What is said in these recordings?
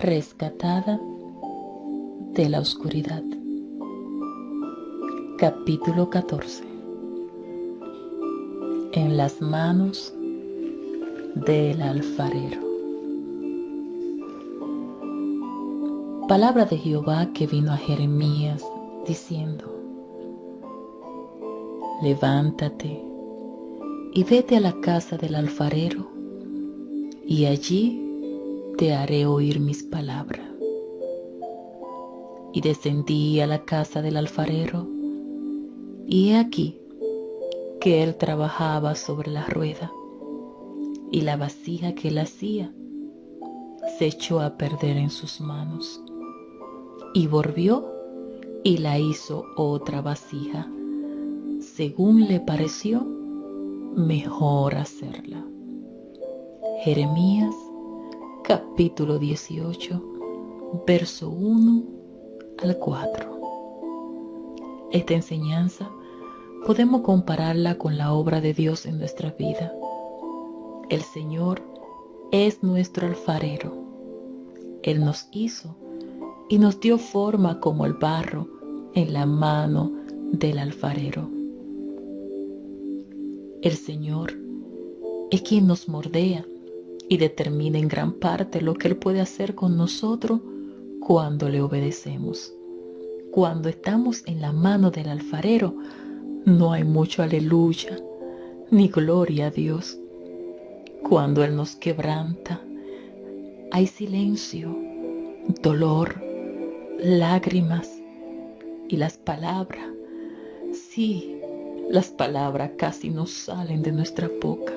Rescatada de la oscuridad. Capítulo 14. En las manos del alfarero. Palabra de Jehová que vino a Jeremías diciendo: Levántate y vete a la casa del alfarero, y allí te haré oír mis palabras. Y descendí a la casa del alfarero, y he aquí que él trabajaba sobre la rueda, y la vasija que él hacía se echó a perder en sus manos, y volvió y la hizo otra vasija, según le pareció mejor hacerla. Jeremías capítulo 18, verso 1 al 4. Esta enseñanza podemos compararla con la obra de Dios en nuestra vida. El Señor es nuestro alfarero. Él nos hizo y nos dio forma como el barro en la mano del alfarero. El Señor es quien nos moldea y determina en gran parte lo que Él puede hacer con nosotros cuando le obedecemos. Cuando estamos en la mano del alfarero, no hay mucho aleluya ni gloria a Dios. Cuando Él nos quebranta, hay silencio, dolor, lágrimas y las palabras. Sí, las palabras casi no salen de nuestra boca.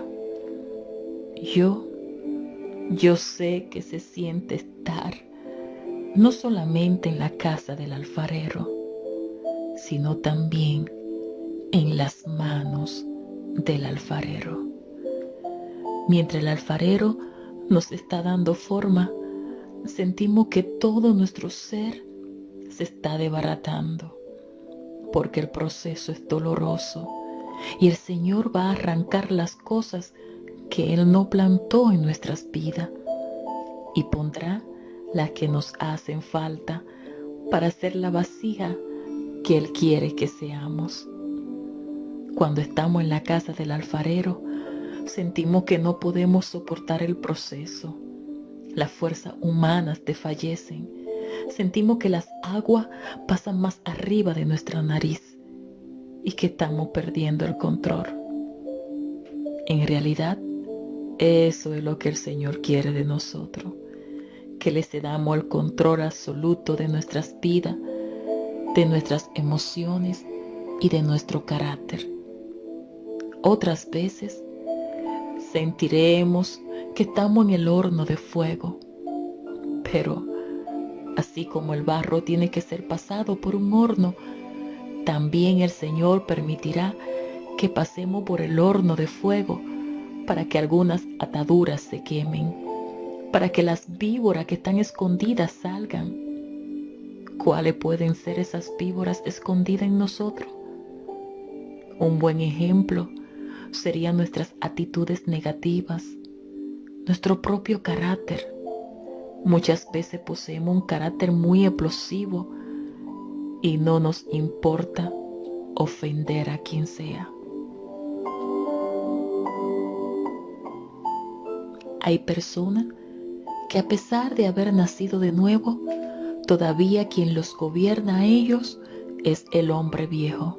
Yo sé que se siente estar no solamente en la casa del alfarero, sino también en las manos del alfarero. Mientras el alfarero nos está dando forma, sentimos que todo nuestro ser se está desbaratando, porque el proceso es doloroso y el Señor va a arrancar las cosas que Él no plantó en nuestras vidas y pondrá las que nos hacen falta para hacer la vasija que Él quiere que seamos. Cuando estamos en la casa del alfarero, sentimos que no podemos soportar el proceso. Las fuerzas humanas desfallecen. Sentimos que las aguas pasan más arriba de nuestra nariz y que estamos perdiendo el control. En realidad, eso es lo que el Señor quiere de nosotros, que le cedamos el control absoluto de nuestras vidas, de nuestras emociones y de nuestro carácter. Otras veces sentiremos que estamos en el horno de fuego, pero así como el barro tiene que ser pasado por un horno, también el Señor permitirá que pasemos por el horno de fuego para que algunas ataduras se quemen, para que las víboras que están escondidas salgan. ¿Cuáles pueden ser esas víboras escondidas en nosotros? Un buen ejemplo serían nuestras actitudes negativas, nuestro propio carácter. Muchas veces poseemos un carácter muy explosivo y no nos importa ofender a quien sea. Hay personas que a pesar de haber nacido de nuevo, todavía quien los gobierna a ellos es el hombre viejo.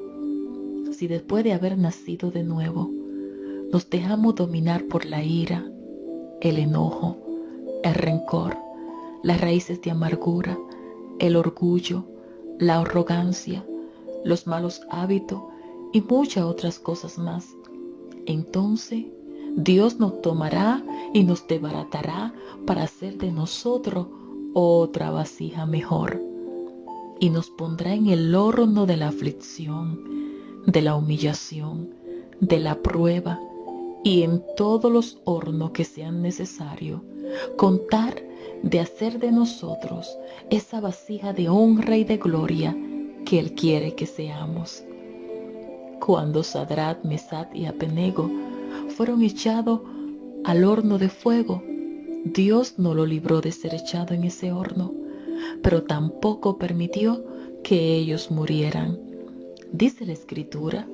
Si después de haber nacido de nuevo, nos dejamos dominar por la ira, el enojo, el rencor, las raíces de amargura, el orgullo, la arrogancia, los malos hábitos y muchas otras cosas más, entonces Dios nos tomará y nos desbaratará para hacer de nosotros otra vasija mejor, y nos pondrá en el horno de la aflicción, de la humillación, de la prueba, y en todos los hornos que sean necesarios, contar de hacer de nosotros esa vasija de honra y de gloria que Él quiere que seamos. Cuando Sadrach, Mesach y Abednego fueron echados al horno de fuego, Dios no lo libró de ser echado en ese horno, pero tampoco permitió que ellos murieran. Dice la Escritura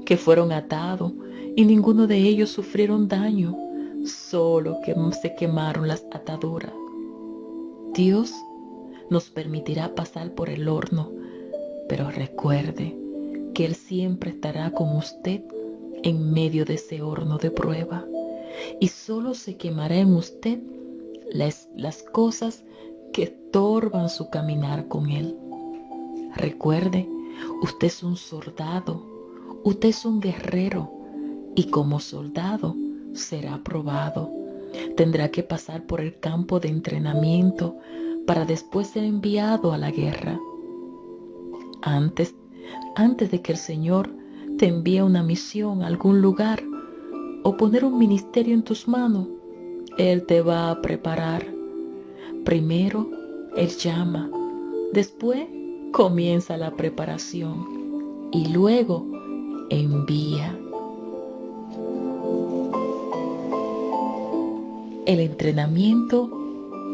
que fueron atados y ninguno de ellos sufrieron daño, solo que se quemaron las ataduras. Dios nos permitirá pasar por el horno, pero recuerde que Él siempre estará con usted en medio de ese horno de prueba, y solo se quemará en usted las cosas que estorban su caminar con Él. Recuerde, usted es un soldado, usted es un guerrero, y como soldado será probado. Tendrá que pasar por el campo de entrenamiento para después ser enviado a la guerra. Antes de que el Señor te envíe a una misión a algún lugar o poner un ministerio en tus manos, Él te va a preparar. Primero, Él llama, después comienza la preparación y luego envía. El entrenamiento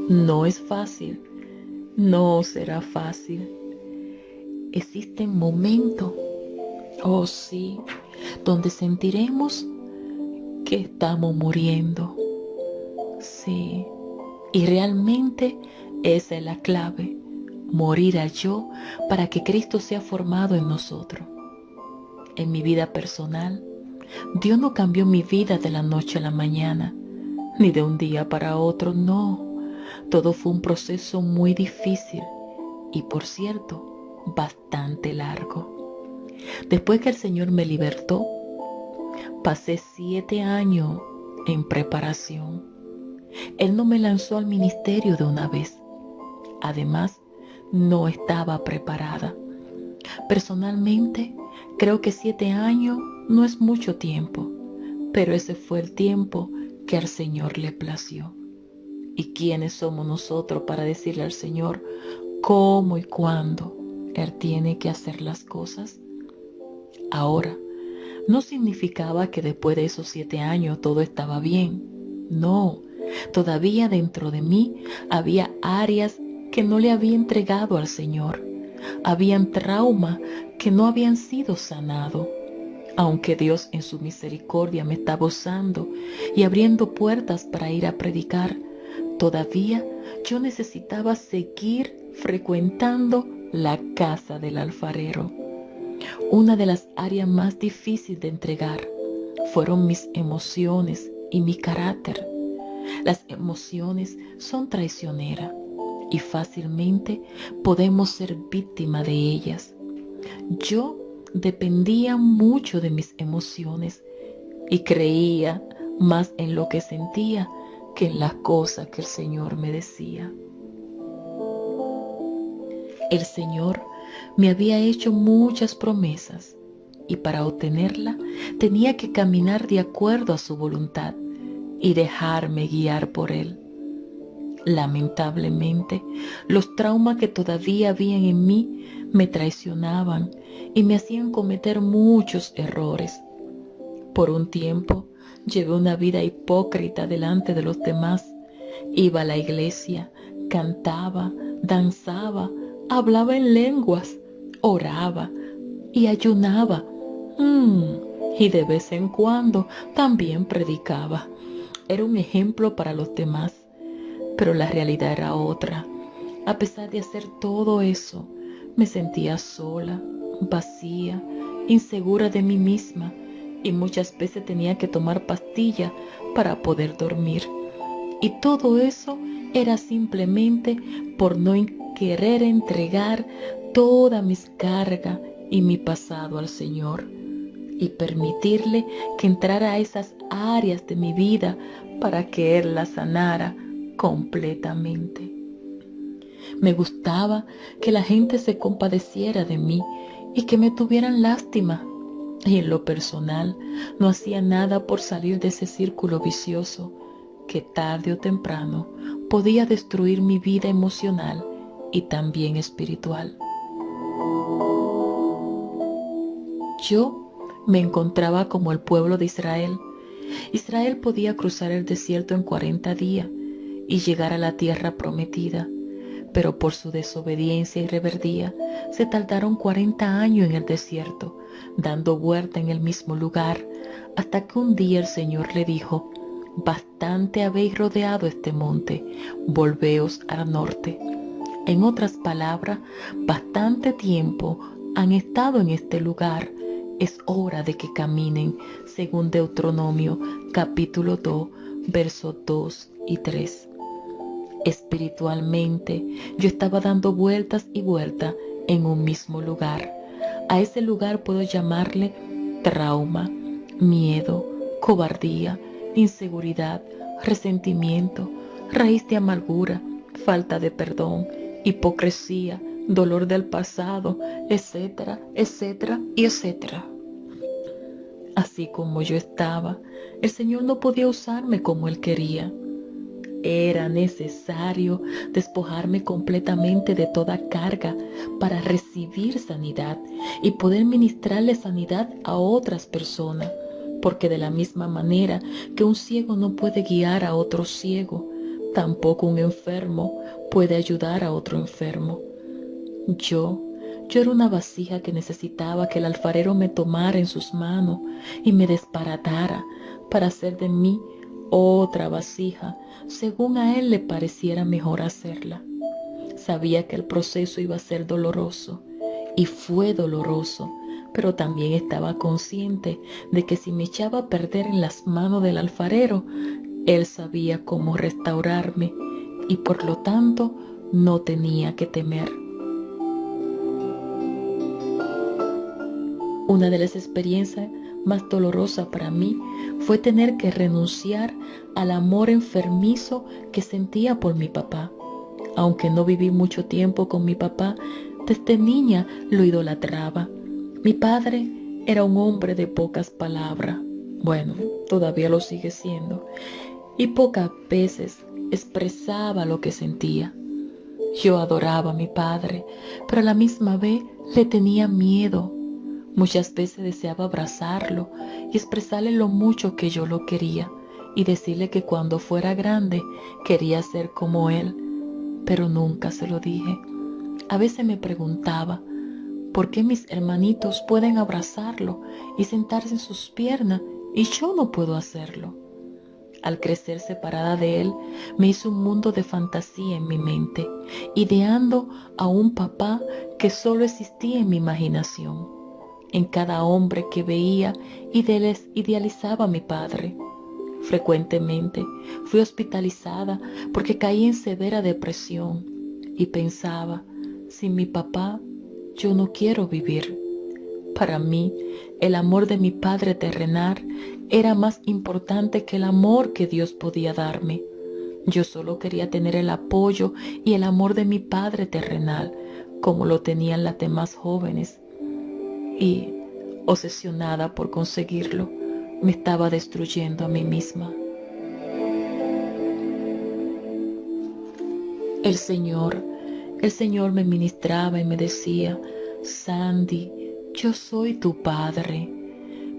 no es fácil, no será fácil. Existen momentos, oh sí, donde sentiremos que estamos muriendo. Sí, y realmente esa es la clave, morir al yo para que Cristo sea formado en nosotros. En mi vida personal, Dios no cambió mi vida de la noche a la mañana, ni de un día para otro, no. Todo fue un proceso muy difícil y, por cierto, bastante largo. Después que el Señor me libertó, pasé 7 años en preparación. Él no me lanzó al ministerio de una vez. Además, no estaba preparada. Personalmente, creo que 7 años no es mucho tiempo, pero ese fue el tiempo que al Señor le plació. ¿Y quiénes somos nosotros para decirle al Señor cómo y cuándo Él tiene que hacer las cosas? Ahora, no significaba que después de esos 7 años todo estaba bien. No, todavía dentro de mí había áreas que no le había entregado al Señor. Habían traumas que no habían sido sanados. Aunque Dios en su misericordia me estaba usando y abriendo puertas para ir a predicar, todavía yo necesitaba seguir frecuentando la casa del alfarero. Una de las áreas más difíciles de entregar fueron mis emociones y mi carácter. Las emociones son traicioneras y fácilmente podemos ser víctimas de ellas. Yo dependía mucho de mis emociones y creía más en lo que sentía que en las cosas que el Señor me decía. El Señor me había hecho muchas promesas y para obtenerla tenía que caminar de acuerdo a su voluntad y dejarme guiar por Él. Lamentablemente, los traumas que todavía habían en mí me traicionaban y me hacían cometer muchos errores. Por un tiempo, llevé una vida hipócrita delante de los demás. Iba a la iglesia, cantaba, danzaba, hablaba en lenguas, oraba y ayunaba. Y de vez en cuando también predicaba. Era un ejemplo para los demás. Pero la realidad era otra. A pesar de hacer todo eso, me sentía sola, vacía, insegura de mí misma y muchas veces tenía que tomar pastillas para poder dormir. Y todo eso era simplemente por no querer entregar toda mis cargas y mi pasado al Señor y permitirle que entrara a esas áreas de mi vida para que Él las sanara completamente. Me gustaba que la gente se compadeciera de mí y que me tuvieran lástima. Y en lo personal no hacía nada por salir de ese círculo vicioso que tarde o temprano podía destruir mi vida emocional y también espiritual. Yo me encontraba como el pueblo de Israel. Israel podía cruzar el desierto en 40 días y llegar a la tierra prometida. Pero por su desobediencia y rebeldía se tardaron 40 años en el desierto, dando vuelta en el mismo lugar, hasta que un día el Señor le dijo: bastante habéis rodeado este monte, volveos al norte. En otras palabras, bastante tiempo han estado en este lugar, es hora de que caminen, según Deuteronomio capítulo 2, versos 2 y 3. Espiritualmente, yo estaba dando vueltas y vueltas en un mismo lugar. A ese lugar puedo llamarle trauma, miedo, cobardía, inseguridad, resentimiento, raíz de amargura, falta de perdón, hipocresía, dolor del pasado, etcétera, etcétera y etcétera. Así como yo estaba, el Señor no podía usarme como Él quería. Era necesario despojarme completamente de toda carga para recibir sanidad y poder ministrarle sanidad a otras personas, porque de la misma manera que un ciego no puede guiar a otro ciego, tampoco un enfermo puede ayudar a otro enfermo. Yo era una vasija que necesitaba que el alfarero me tomara en sus manos y me desbaratara para hacer de mí otra vasija, según a él le pareciera mejor hacerla. Sabía que el proceso iba a ser doloroso, y fue doloroso, pero también estaba consciente de que si me echaba a perder en las manos del alfarero, él sabía cómo restaurarme, y por lo tanto no tenía que temer. Una de las experiencias más dolorosas para mí fue tener que renunciar al amor enfermizo que sentía por mi papá. Aunque no viví mucho tiempo con mi papá, desde niña lo idolatraba. Mi padre era un hombre de pocas palabras. Bueno, todavía lo sigue siendo. Y pocas veces expresaba lo que sentía. Yo adoraba a mi padre, pero a la misma vez le tenía miedo. Muchas veces deseaba abrazarlo y expresarle lo mucho que yo lo quería y decirle que cuando fuera grande quería ser como él, pero nunca se lo dije. A veces me preguntaba por qué mis hermanitos pueden abrazarlo y sentarse en sus piernas y yo no puedo hacerlo. Al crecer separada de él, me hizo un mundo de fantasía en mi mente, ideando a un papá que solo existía en mi imaginación. En cada hombre que veía, idealizaba a mi padre. Frecuentemente fui hospitalizada porque caí en severa depresión y pensaba: sin mi papá, yo no quiero vivir. Para mí, el amor de mi padre terrenal era más importante que el amor que Dios podía darme. Yo solo quería tener el apoyo y el amor de mi padre terrenal, como lo tenían las demás jóvenes. Y, obsesionada por conseguirlo, me estaba destruyendo a mí misma. El Señor me ministraba y me decía: Sandy, yo soy tu padre.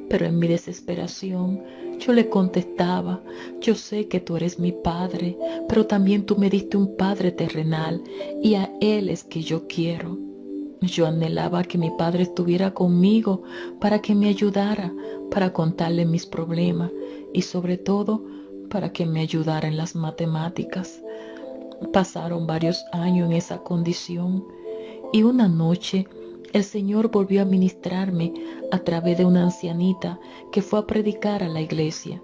Pero en mi desesperación yo le contestaba: yo sé que tú eres mi padre, pero también tú me diste un padre terrenal y a él es que yo quiero. Yo anhelaba que mi padre estuviera conmigo para que me ayudara, para contarle mis problemas y sobre todo para que me ayudara en las matemáticas. Pasaron varios años en esa condición y una noche el Señor volvió a ministrarme a través de una ancianita que fue a predicar a la iglesia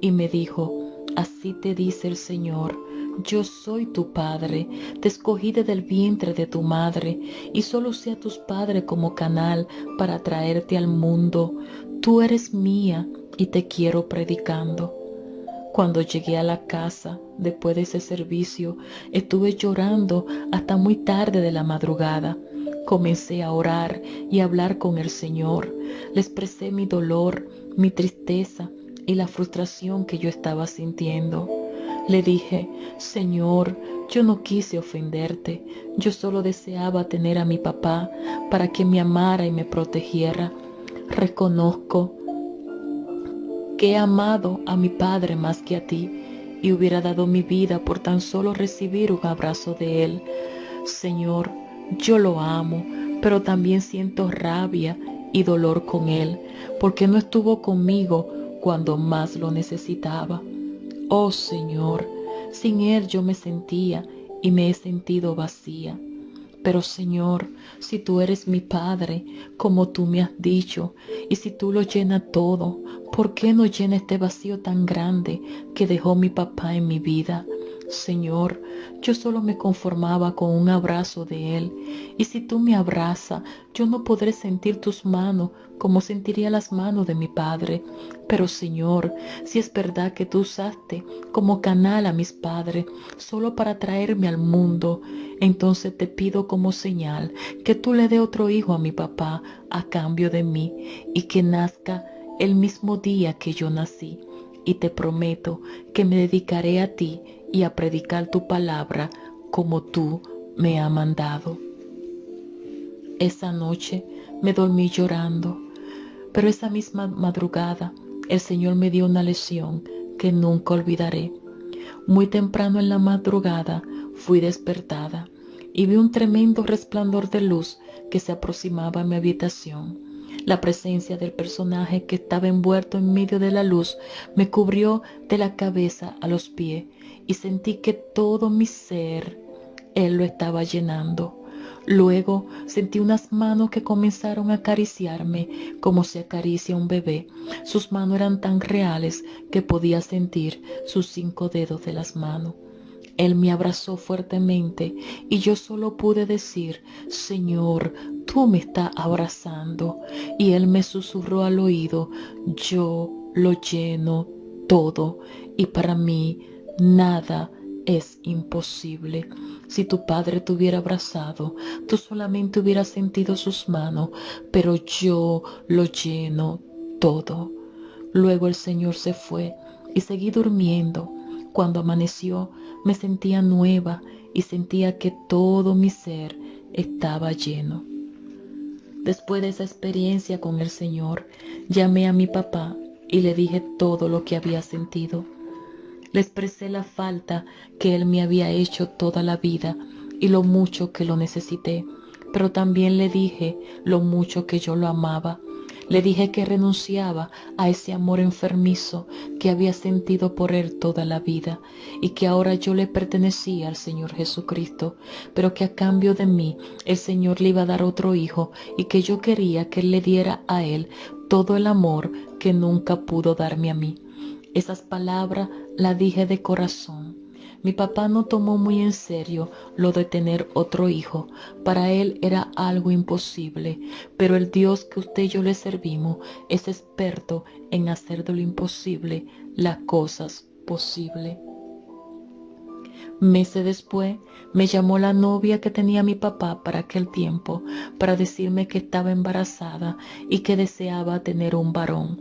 y me dijo: así te dice el Señor, yo soy tu padre, te escogí desde el vientre de tu madre y solo usé a tus padres como canal para traerte al mundo. Tú eres mía y te quiero predicando. Cuando llegué a la casa, después de ese servicio, estuve llorando hasta muy tarde de la madrugada. Comencé a orar y a hablar con el Señor. Le expresé mi dolor, mi tristeza y la frustración que yo estaba sintiendo. Le dije: Señor, yo no quise ofenderte. Yo solo deseaba tener a mi papá para que me amara y me protegiera. Reconozco que he amado a mi padre más que a ti y hubiera dado mi vida por tan solo recibir un abrazo de Él. Señor, yo lo amo, pero también siento rabia y dolor con Él, porque no estuvo conmigo cuando más lo necesitaba. Oh Señor, sin Él yo me sentía y me he sentido vacía. Pero Señor, si tú eres mi Padre, como tú me has dicho, y si tú lo llenas todo, ¿por qué no llena este vacío tan grande que dejó mi papá en mi vida? Señor, yo solo me conformaba con un abrazo de Él, y si tú me abrazas, yo no podré sentir tus manos como sentiría las manos de mi Padre. Pero Señor, si es verdad que tú usaste como canal a mis padres solo para traerme al mundo, entonces te pido como señal que tú le dé otro hijo a mi papá a cambio de mí y que nazca el mismo día que yo nací. Y te prometo que me dedicaré a ti y a predicar tu palabra como tú me has mandado. Esa noche me dormí llorando, pero esa misma madrugada el Señor me dio una lección que nunca olvidaré. Muy temprano en la madrugada fui despertada y vi un tremendo resplandor de luz que se aproximaba a mi habitación. La presencia del personaje que estaba envuelto en medio de la luz me cubrió de la cabeza a los pies y sentí que todo mi ser Él lo estaba llenando. Luego sentí unas manos que comenzaron a acariciarme como se acaricia un bebé. Sus manos eran tan reales que podía sentir sus 5 dedos de las manos. Él me abrazó fuertemente y yo solo pude decir: Señor, tú me estás abrazando. Y Él me susurró al oído: yo lo lleno todo y para mí nada es imposible. Si tu padre te hubiera abrazado, tú solamente hubieras sentido sus manos, pero yo lo lleno todo. Luego el Señor se fue y seguí durmiendo. Cuando amaneció, me sentía nueva y sentía que todo mi ser estaba lleno. Después de esa experiencia con el Señor, llamé a mi papá y le dije todo lo que había sentido. Le expresé la falta que él me había hecho toda la vida y lo mucho que lo necesité, pero también le dije lo mucho que yo lo amaba. Le dije que renunciaba a ese amor enfermizo que había sentido por él toda la vida y que ahora yo le pertenecía al Señor Jesucristo, pero que a cambio de mí el Señor le iba a dar otro hijo y que yo quería que él le diera a él todo el amor que nunca pudo darme a mí. Esas palabras las dije de corazón. Mi papá no tomó muy en serio lo de tener otro hijo. Para él era algo imposible, pero el Dios que usted y yo le servimos es experto en hacer de lo imposible las cosas posibles. Meses después me llamó la novia que tenía mi papá para aquel tiempo para decirme que estaba embarazada y que deseaba tener un varón.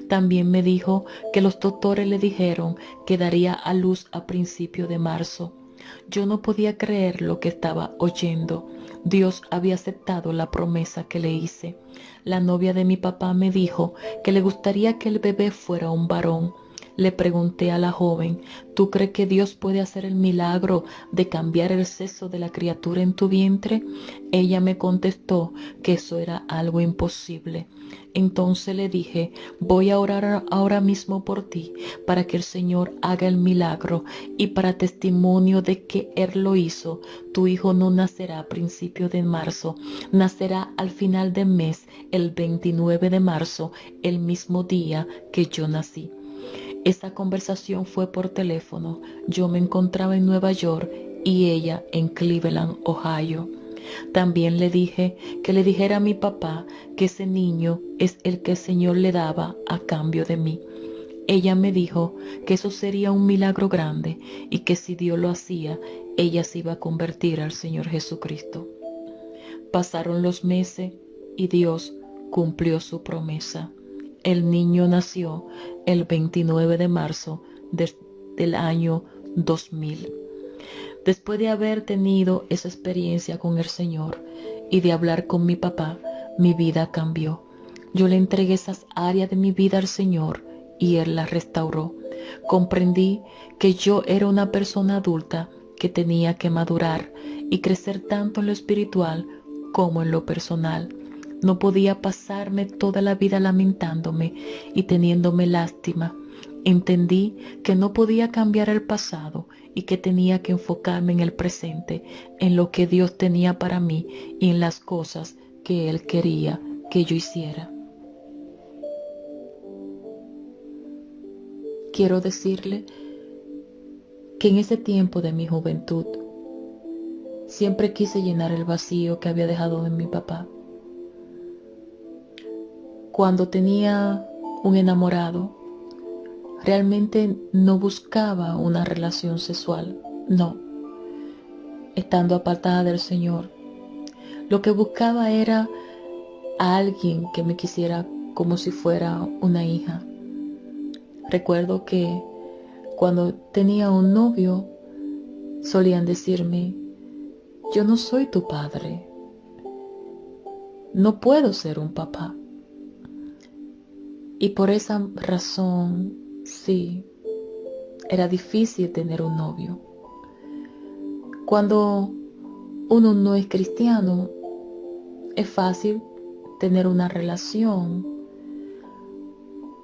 También me dijo que los doctores le dijeron que daría a luz a principios de marzo. Yo no podía creer lo que estaba oyendo. Dios había aceptado la promesa que le hice. La novia de mi papá me dijo que le gustaría que el bebé fuera un varón. Le pregunté a la joven: ¿tú crees que Dios puede hacer el milagro de cambiar el sexo de la criatura en tu vientre? Ella me contestó que eso era algo imposible. Entonces le dije: voy a orar ahora mismo por ti para que el Señor haga el milagro, y para testimonio de que Él lo hizo, tu hijo no nacerá a principios de marzo, nacerá al final del mes, el 29 de marzo, el mismo día que yo nací. Esa conversación fue por teléfono. Yo me encontraba en Nueva York y ella en Cleveland, Ohio. También le dije que le dijera a mi papá que ese niño es el que el Señor le daba a cambio de mí. Ella me dijo que eso sería un milagro grande y que si Dios lo hacía, ella se iba a convertir al Señor Jesucristo. Pasaron los meses y Dios cumplió su promesa. El niño nació el 29 de marzo del año 2000. Después de haber tenido esa experiencia con el Señor y de hablar con mi papá, mi vida cambió. Yo le entregué esas áreas de mi vida al Señor y Él las restauró. Comprendí que yo era una persona adulta que tenía que madurar y crecer tanto en lo espiritual como en lo personal. No podía pasarme toda la vida lamentándome y teniéndome lástima. Entendí que no podía cambiar el pasado y que tenía que enfocarme en el presente, en lo que Dios tenía para mí y en las cosas que Él quería que yo hiciera. Quiero decirle que en ese tiempo de mi juventud siempre quise llenar el vacío que había dejado en mi papá. Cuando tenía un enamorado, realmente no buscaba una relación sexual, no. Estando apartada del Señor, lo que buscaba era a alguien que me quisiera como si fuera una hija. Recuerdo que cuando tenía un novio, solían decirme: yo no soy tu padre, no puedo ser un papá. Y por esa razón, sí, era difícil tener un novio. Cuando uno no es cristiano, es fácil tener una relación,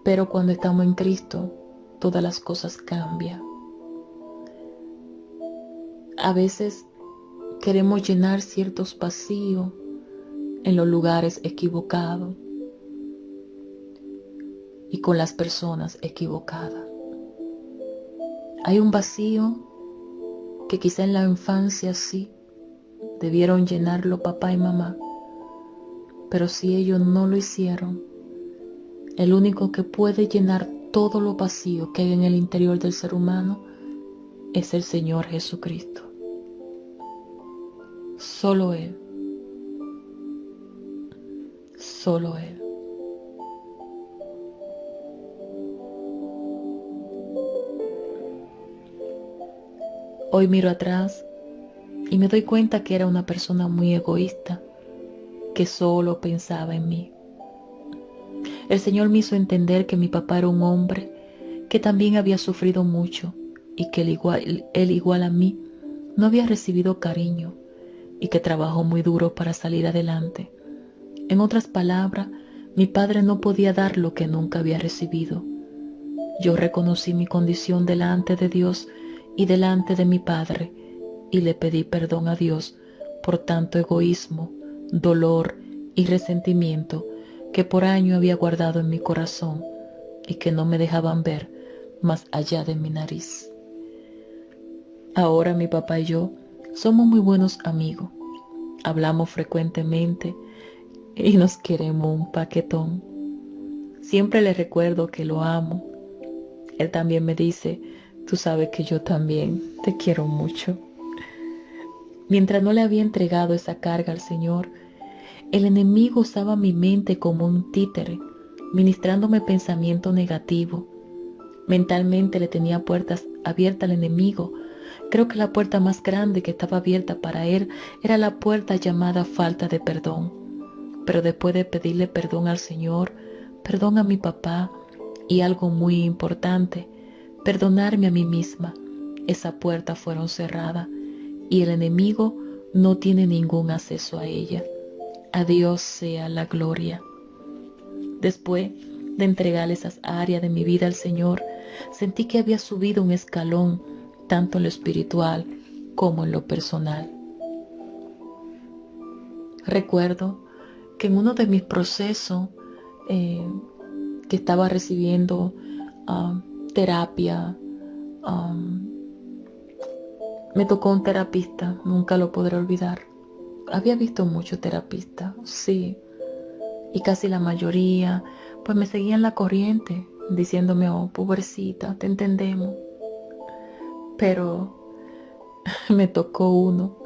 pero cuando estamos en Cristo, todas las cosas cambian. A veces queremos llenar ciertos vacíos en los lugares equivocados y con las personas equivocadas. Hay un vacío que quizá en la infancia sí debieron llenarlo papá y mamá, pero si ellos no lo hicieron, el único que puede llenar todo lo vacío que hay en el interior del ser humano es el Señor Jesucristo. Solo Él. Solo Él. Hoy miro atrás y me doy cuenta que era una persona muy egoísta, que solo pensaba en mí. El Señor me hizo entender que mi papá era un hombre que también había sufrido mucho y que él igual a mí no había recibido cariño y que trabajó muy duro para salir adelante. En otras palabras, mi padre no podía dar lo que nunca había recibido. Yo reconocí mi condición delante de Dios y delante de mi padre y le pedí perdón a Dios por tanto egoísmo, dolor y resentimiento que por años había guardado en mi corazón y que no me dejaban ver más allá de mi nariz. Ahora mi papá y yo somos muy buenos amigos. Hablamos frecuentemente y nos queremos un paquetón. Siempre le recuerdo que lo amo. Él también me dice: tú sabes que yo también te quiero mucho. Mientras no le había entregado esa carga al Señor, el enemigo usaba mi mente como un títere, ministrándome pensamiento negativo. Mentalmente le tenía puertas abiertas al enemigo. Creo que la puerta más grande que estaba abierta para él era la puerta llamada falta de perdón. Pero después de pedirle perdón al Señor, perdón a mi papá y algo muy importante, perdonarme a mí misma, esas puertas fueron cerradas y el enemigo no tiene ningún acceso a ella. A Dios sea la gloria. Después de entregar esas áreas de mi vida al Señor, sentí que había subido un escalón, tanto en lo espiritual como en lo personal. Recuerdo que en uno de mis procesos que estaba recibiendo terapia, me tocó un terapista, nunca lo podré olvidar. Había visto muchos terapistas, sí, y casi la mayoría pues me seguían la corriente diciéndome: oh, pobrecita, te entendemos. Pero me tocó uno.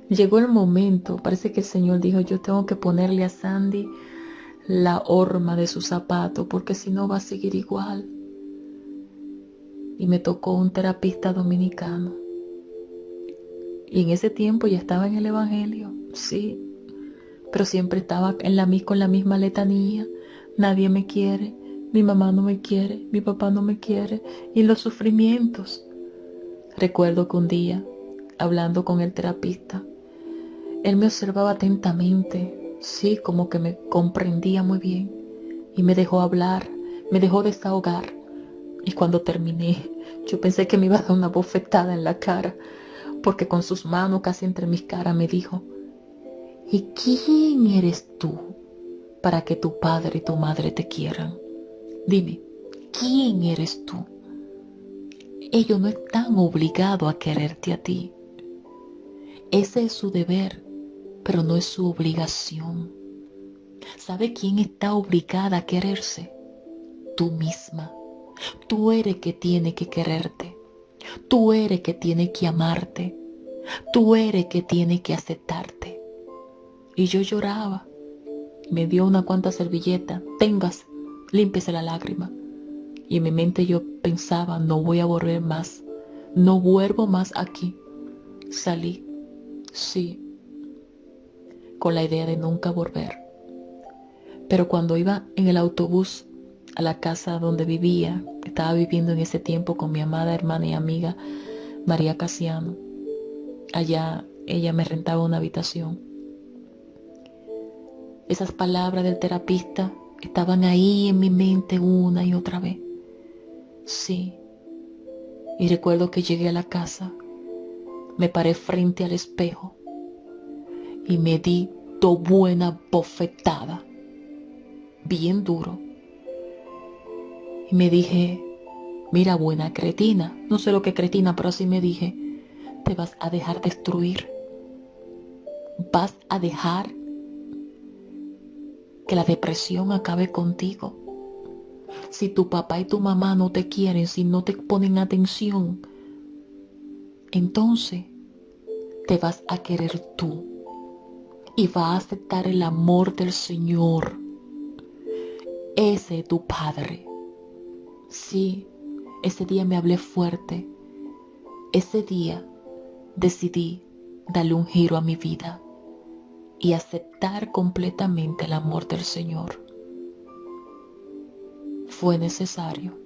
Llegó el momento, parece que el Señor dijo: yo tengo que ponerle a Sandy la horma de su zapato porque si no va a seguir igual. Y me tocó un terapista dominicano. Y en ese tiempo ya estaba en el evangelio, sí, pero siempre estaba con la misma letanía: nadie me quiere, Mi mamá no me quiere, mi papá no me quiere, y los sufrimientos. Recuerdo que un día, hablando con el terapista, él me observaba atentamente, sí, como que me comprendía muy bien, y me dejó hablar, me dejó desahogar. Y cuando terminé, yo pensé que me iba a dar una bofetada en la cara, porque con sus manos casi entre mis caras me dijo: ¿y quién eres tú para que tu padre y tu madre te quieran? Dime, ¿quién eres tú? Ellos no están obligados a quererte a ti. Ese es su deber, pero no es su obligación. ¿Sabe quién está obligada a quererse? Tú misma. Tú eres que tiene que quererte. Tú eres que tiene que amarte. Tú eres que tiene que aceptarte. Y yo lloraba. Me dio una cuanta servilleta. Tengas, límpiese la lágrima. Y en mi mente yo pensaba: no voy a volver más. No vuelvo más aquí. Salí, sí, con la idea de nunca volver. Pero cuando iba en el autobús a la casa donde vivía, estaba viviendo en ese tiempo con mi amada hermana y amiga María Casiano, allá ella me rentaba una habitación. Esas palabras del terapista estaban ahí en mi mente una y otra vez. Sí, y recuerdo que llegué a la casa, me paré frente al espejo y me di dos buenas bofetadas, bien duro. Y me dije: mira, buena cretina. No sé lo que cretina, pero así me dije: te vas a dejar destruir. Vas a dejar que la depresión acabe contigo. Si tu papá y tu mamá no te quieren, si no te ponen atención, entonces te vas a querer tú y vas a aceptar el amor del Señor. Ese es tu Padre. Sí, ese día me hablé fuerte. Ese día decidí darle un giro a mi vida y aceptar completamente el amor del Señor. Fue necesario.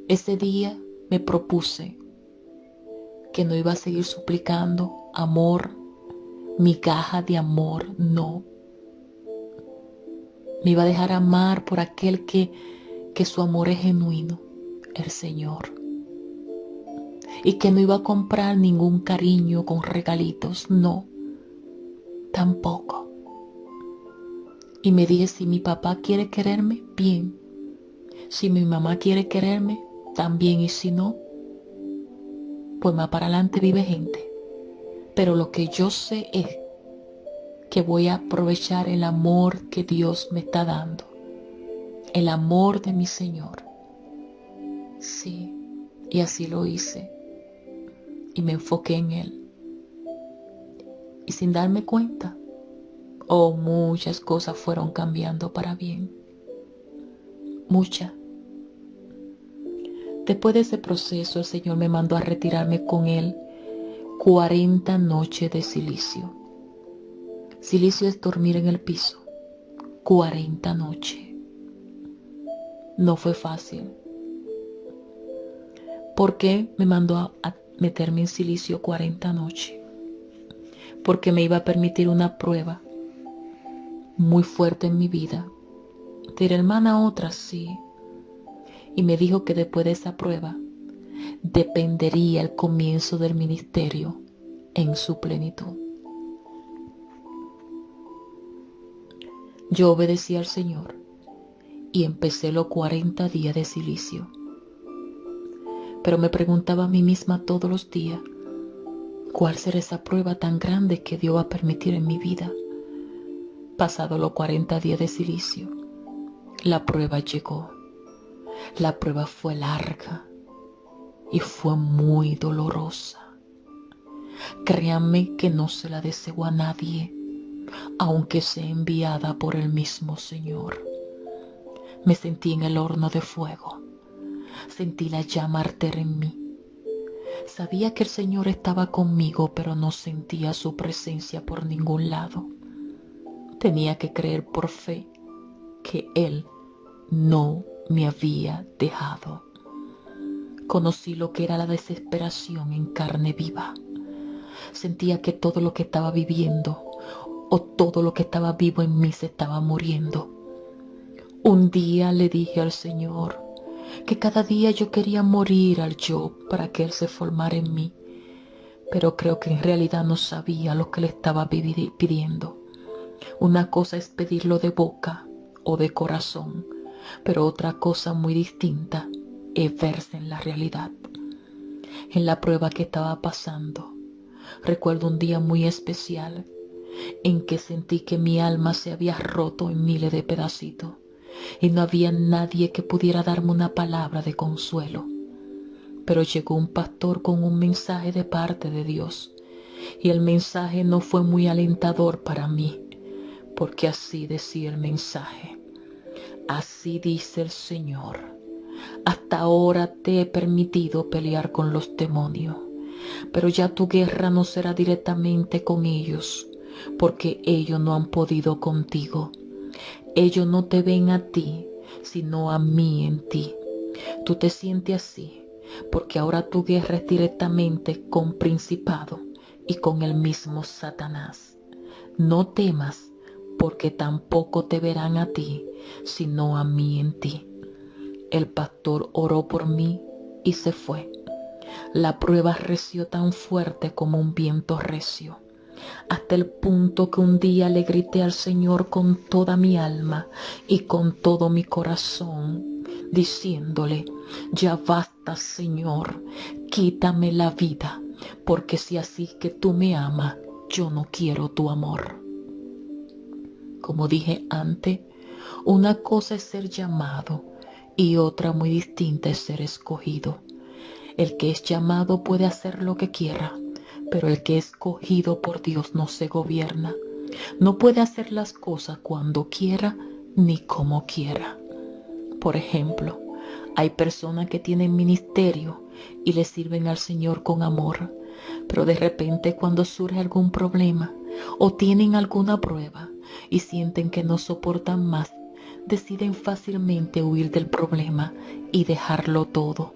Ese día me propuse que no iba a seguir suplicando amor, migaja de amor, no. Me iba a dejar amar por aquel que su amor es genuino, el Señor. Y que no iba a comprar ningún cariño con regalitos, no, tampoco. Y me dije: si mi papá quiere quererme, bien. Si mi mamá quiere quererme, también. Y si no, pues más para adelante vive gente. Pero lo que yo sé es que voy a aprovechar el amor que Dios me está dando. El amor de mi Señor. Sí, y así lo hice. Y me enfoqué en Él. Y sin darme cuenta, muchas cosas fueron cambiando para bien. Muchas. Después de ese proceso, el Señor me mandó a retirarme con Él 40 noches de silicio. Silicio es dormir en el piso. 40 noches. No fue fácil. ¿Por qué me mandó a meterme en silicio 40 noches? Porque me iba a permitir una prueba muy fuerte en mi vida. Diré: hermana, otra sí. Y me dijo que después de esa prueba dependería el comienzo del ministerio en su plenitud. Yo obedecí al Señor y empecé los 40 días de silicio. Pero me preguntaba a mí misma todos los días: ¿cuál será esa prueba tan grande que Dios va a permitir en mi vida? Pasado los 40 días de silicio, la prueba llegó. La prueba fue larga y fue muy dolorosa. Créanme que no se la deseo a nadie, aunque sea enviada por el mismo Señor. Me sentí en el horno de fuego. Sentí la llama arder en mí. Sabía que el Señor estaba conmigo, pero no sentía su presencia por ningún lado. Tenía que creer por fe que Él no me había dejado. Conocí lo que era la desesperación en carne viva. Sentía que todo lo que estaba viviendo o todo lo que estaba vivo en mí se estaba muriendo. Un día le dije al Señor que cada día yo quería morir al yo para que Él se formara en mí, pero creo que en realidad no sabía lo que le estaba pidiendo. Una cosa es pedirlo de boca o de corazón, pero otra cosa muy distinta es verse en la realidad, en la prueba que estaba pasando. Recuerdo un día muy especial en que sentí que mi alma se había roto en miles de pedacitos y no había nadie que pudiera darme una palabra de consuelo. Pero llegó un pastor con un mensaje de parte de Dios, y el mensaje no fue muy alentador para mí, porque así decía el mensaje: así dice el Señor, hasta ahora te he permitido pelear con los demonios, pero ya tu guerra no será directamente con ellos, porque ellos no han podido contigo. Ellos no te ven a ti, sino a mí en ti. Tú te sientes así, porque ahora tu guerra es directamente con principado y con el mismo Satanás. No temas, porque tampoco te verán a ti, sino a mí en ti. El pastor oró por mí y se fue. La prueba reció tan fuerte como un viento recio, hasta el punto que un día le grité al Señor con toda mi alma y con todo mi corazón, diciéndole: ya basta, Señor, quítame la vida, porque si así que tú me amas, yo no quiero tu amor. Como dije antes, una cosa es ser llamado y otra muy distinta es ser escogido. El que es llamado puede hacer lo que quiera, pero el que es escogido por Dios no se gobierna. No puede hacer las cosas cuando quiera ni como quiera. Por ejemplo, hay personas que tienen ministerio y le sirven al Señor con amor, pero de repente cuando surge algún problema o tienen alguna prueba y sienten que no soportan más, deciden fácilmente huir del problema y dejarlo todo.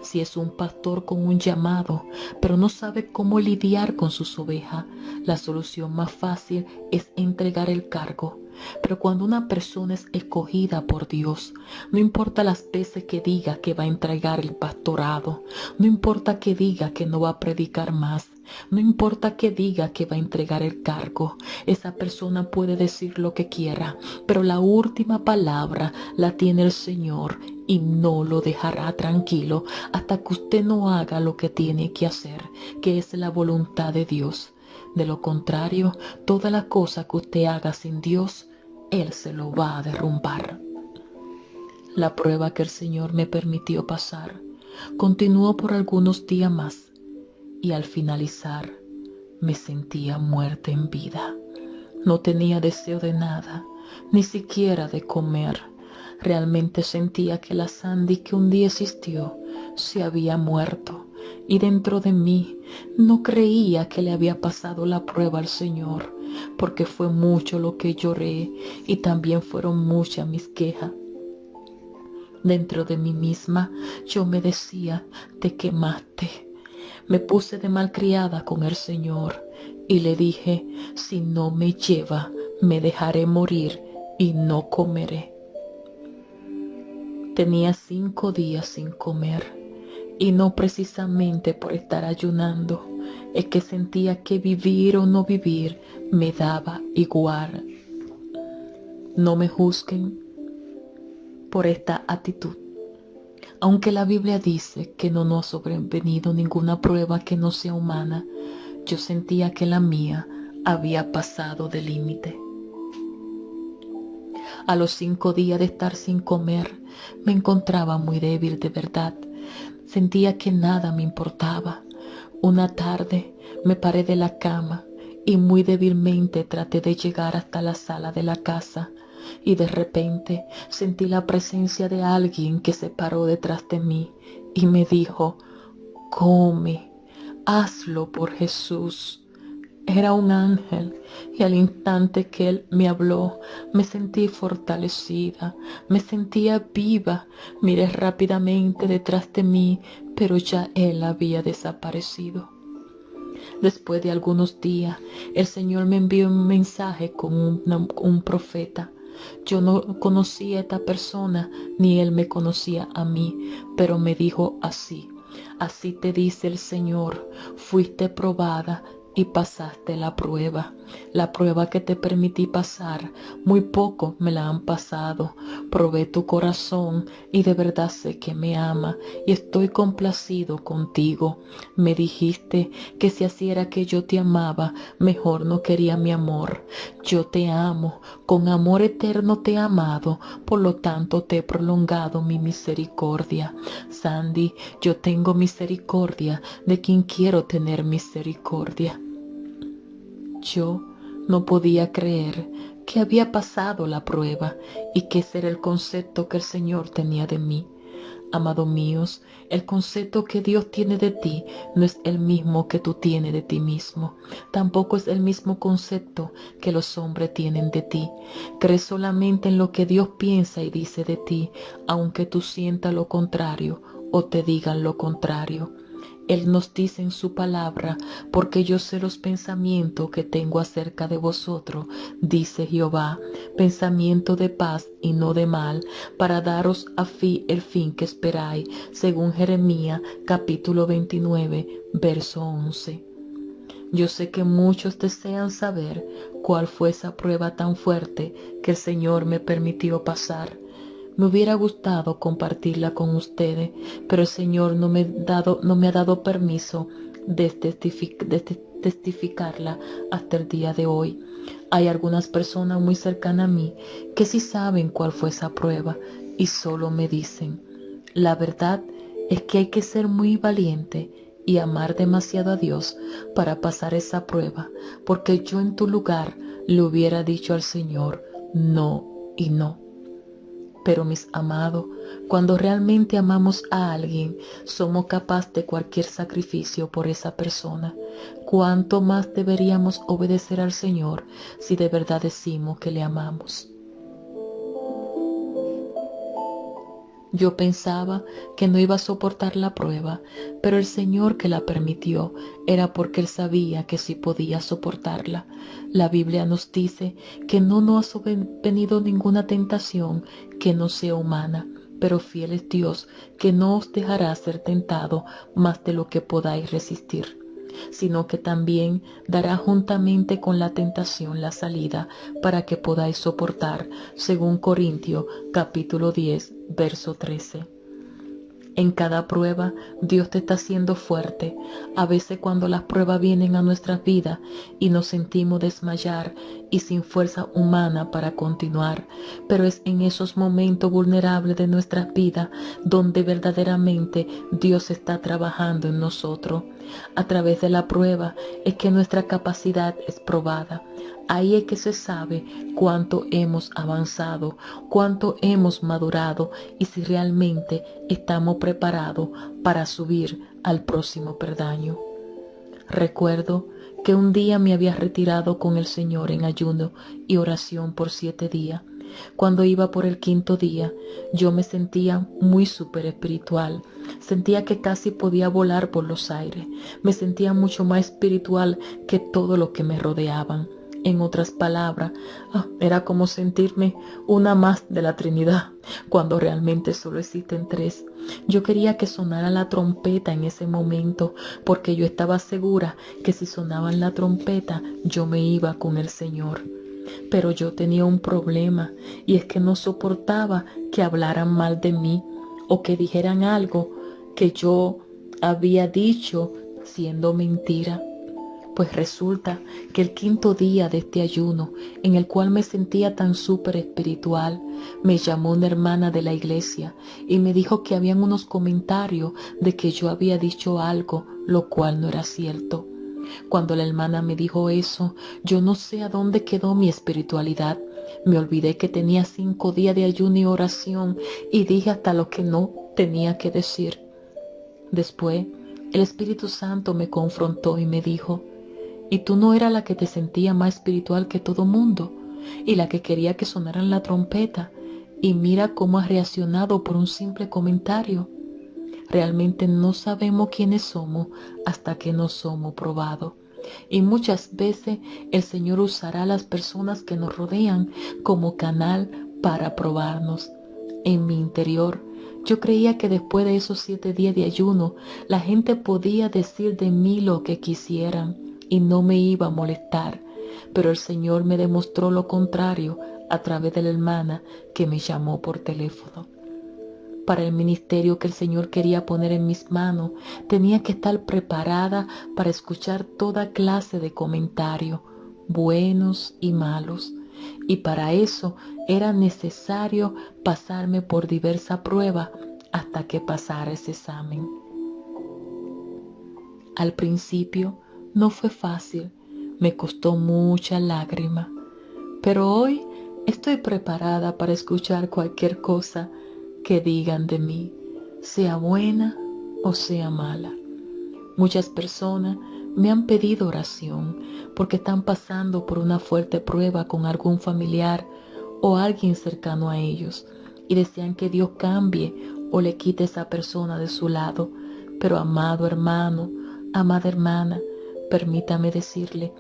Si es un pastor con un llamado, pero no sabe cómo lidiar con sus ovejas, la solución más fácil es entregar el cargo. Pero cuando una persona es escogida por Dios, no importa las veces que diga que va a entregar el pastorado, no importa que diga que no va a predicar más, no importa que diga que va a entregar el cargo, esa persona puede decir lo que quiera, pero la última palabra la tiene el Señor y no lo dejará tranquilo hasta que usted no haga lo que tiene que hacer, que es la voluntad de Dios. De lo contrario, toda la cosa que usted haga sin Dios, Él se lo va a derrumbar. La prueba que el Señor me permitió pasar continuó por algunos días más, y al finalizar me sentía muerta en vida. No tenía deseo de nada, ni siquiera de comer. Realmente sentía que la Sandy que un día existió se había muerto, y dentro de mí no creía que le había pasado la prueba al Señor, porque fue mucho lo que lloré y también fueron muchas mis quejas. Dentro de mí misma yo me decía: te quemaste. Me puse de malcriada con el Señor y le dije: si no me lleva, me dejaré morir y no comeré. Tenía 5 días sin comer, y no precisamente por estar ayunando, es que sentía que vivir o no vivir me daba igual. No me juzguen por esta actitud. Aunque la Biblia dice que no nos ha sobrevenido ninguna prueba que no sea humana, yo sentía que la mía había pasado del límite. A los 5 días de estar sin comer, me encontraba muy débil de verdad. Sentía que nada me importaba. Una tarde me paré de la cama y muy débilmente traté de llegar hasta la sala de la casa, y de repente sentí la presencia de alguien que se paró detrás de mí y me dijo: come, hazlo por Jesús. Era un ángel y al instante que él me habló, me sentí fortalecida, me sentía viva. Miré rápidamente detrás de mí, pero ya él había desaparecido. Después de algunos días, el Señor me envió un mensaje con un profeta. Yo no conocía a esta persona, ni él me conocía a mí, pero me dijo así: así te dice el Señor, fuiste probada y pasaste la prueba que te permití pasar, muy poco me la han pasado. Probé tu corazón y de verdad sé que me ama y estoy complacido contigo. Me dijiste que si así era que yo te amaba, mejor no quería mi amor. Yo te amo, con amor eterno te he amado, por lo tanto te he prolongado mi misericordia. Sandy, yo tengo misericordia de quien quiero tener misericordia. Yo no podía creer que había pasado la prueba y que ese era el concepto que el Señor tenía de mí. Amado míos, el concepto que Dios tiene de ti no es el mismo que tú tienes de ti mismo. Tampoco es el mismo concepto que los hombres tienen de ti. Cree solamente en lo que Dios piensa y dice de ti, aunque tú sientas lo contrario o te digan lo contrario. Él nos dice en su palabra: porque yo sé los pensamientos que tengo acerca de vosotros, dice Jehová, pensamiento de paz y no de mal, para daros el fin que esperáis, según Jeremías capítulo 29, verso 11. Yo sé que muchos desean saber cuál fue esa prueba tan fuerte que el Señor me permitió pasar. Me hubiera gustado compartirla con ustedes, pero el Señor no me ha dado permiso de testificarla hasta el día de hoy. Hay algunas personas muy cercanas a mí que sí saben cuál fue esa prueba y solo me dicen: la verdad es que hay que ser muy valiente y amar demasiado a Dios para pasar esa prueba, porque yo en tu lugar le hubiera dicho al Señor no y no. Pero mis amados, cuando realmente amamos a alguien, somos capaces de cualquier sacrificio por esa persona. ¿Cuánto más deberíamos obedecer al Señor si de verdad decimos que le amamos? Yo pensaba que no iba a soportar la prueba, pero el Señor que la permitió era porque Él sabía que sí podía soportarla. La Biblia nos dice que no nos ha venido ninguna tentación que no sea humana, pero fiel es Dios, que no os dejará ser tentado más de lo que podáis resistir, sino que también dará juntamente con la tentación la salida para que podáis soportar, según Corintios capítulo 10, verso 13. En cada prueba Dios te está haciendo fuerte. A veces cuando las pruebas vienen a nuestras vidas y nos sentimos desmayar y sin fuerza humana para continuar, pero es en esos momentos vulnerables de nuestras vidas donde verdaderamente Dios está trabajando en nosotros. A través de la prueba es que nuestra capacidad es probada. Ahí es que se sabe cuánto hemos avanzado, cuánto hemos madurado y si realmente estamos preparados para subir al próximo peldaño. Recuerdo que un día me había retirado con el Señor en ayuno y oración por 7 días. Cuando iba por el 5.º día, yo me sentía muy súper espiritual. Sentía que casi podía volar por los aires. Me sentía mucho más espiritual que todo lo que me rodeaban. En otras palabras, era como sentirme una más de la Trinidad, cuando realmente solo existen 3. Yo quería que sonara la trompeta en ese momento, porque yo estaba segura que si sonaban la trompeta, yo me iba con el Señor. Pero yo tenía un problema, y es que no soportaba que hablaran mal de mí o que dijeran algo que yo había dicho siendo mentira. Pues resulta que el 5.º día de este ayuno, en el cual me sentía tan súper espiritual, me llamó una hermana de la iglesia y me dijo que habían unos comentarios de que yo había dicho algo, lo cual no era cierto. Cuando la hermana me dijo eso, yo no sé a dónde quedó mi espiritualidad. Me olvidé que tenía 5 días de ayuno y oración y dije hasta lo que no tenía que decir. Después, el Espíritu Santo me confrontó y me dijo: Y tú no eras la que te sentía más espiritual que todo mundo y la que quería que sonaran la trompeta. Y mira cómo has reaccionado por un simple comentario. Realmente no sabemos quiénes somos hasta que no somos probados. Y muchas veces el Señor usará a las personas que nos rodean como canal para probarnos. En mi interior, yo creía que después de esos 7 días de ayuno, la gente podía decir de mí lo que quisieran y no me iba a molestar. Pero el Señor me demostró lo contrario a través de la hermana que me llamó por teléfono. Para el ministerio que el Señor quería poner en mis manos, tenía que estar preparada para escuchar toda clase de comentarios, buenos y malos. Y para eso era necesario pasarme por diversas pruebas hasta que pasara ese examen. Al principio no fue fácil, me costó mucha lágrima, pero hoy estoy preparada para escuchar cualquier cosa que digan de mí, sea buena o sea mala. Muchas personas me han pedido oración porque están pasando por una fuerte prueba con algún familiar o alguien cercano a ellos y desean que Dios cambie o le quite a esa persona de su lado. Pero amado hermano, amada hermana, permítame decirle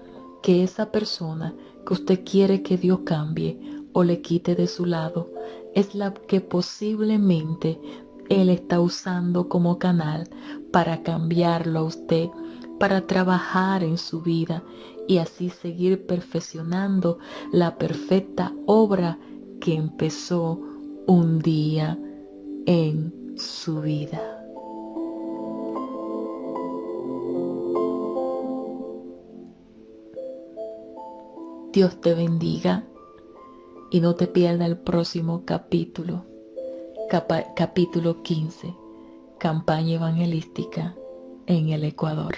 que esa persona que usted quiere que Dios cambie o le quite de su lado es la que posiblemente Él está usando como canal para cambiarlo a usted, para trabajar en su vida y así seguir perfeccionando la perfecta obra que empezó un día en su vida. Dios te bendiga y no te pierda el próximo capítulo, capítulo 15, campaña evangelística en el Ecuador.